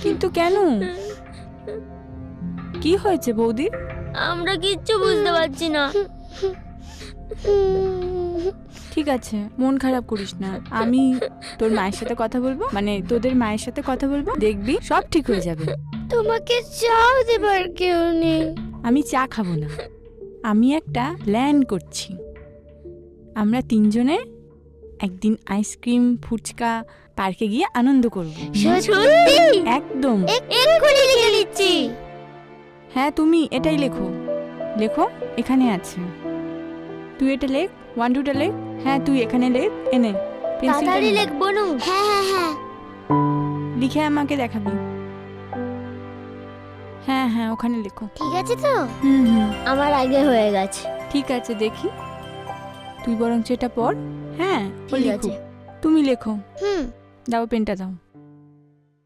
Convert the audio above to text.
কিন্তু কেন? কি হয়েছে বৌদি? আমরা কিচ্ছু বুঝতে পারছি না। ঠিক আছে, মন খারাপ করিস না। আমি তোর মায়ের সাথে কথা বলবো, মানে তোদের মায়ের সাথে কথা বলবো, দেখবি সব ঠিক হয়ে যাবে। তোমাকে চাও দেবার কেউ নেই। আমি চা খাবো না, আমি একটা প্ল্যান করছি। আমরা তিনজনে একদিন আইসক্রিম ফুচকা পার্কে গিয়ে আনন্দ করব। সত্যি? একদম। এক্ষুনি লিখে নিচ্ছি। হ্যাঁ, তুমি এটাই লেখো, লেখো, এখানে আছে। তুই এটা লেখ, 1 2টা লেখ। হ্যাঁ, তুই এখানে লেখ, এনে পেন্সিলটা তাড়াতাড়ি নে। লেখ বনু। হ্যাঁ হ্যাঁ হ্যাঁ। লিখে আমাকে দেখাবি। হ্যাঁ হ্যাঁ, ওখানে লেখো। ঠিক আছে তো? হুম হুম, আমার আগে হয়ে গেছে। ঠিক আছে, দেখি। তুই বরঞ্চ এটা পড়। হ্যাঁ, ও ঠিক লিখুক। আছে। তুমি লেখো। হুম। দাও, পেনটা দাও।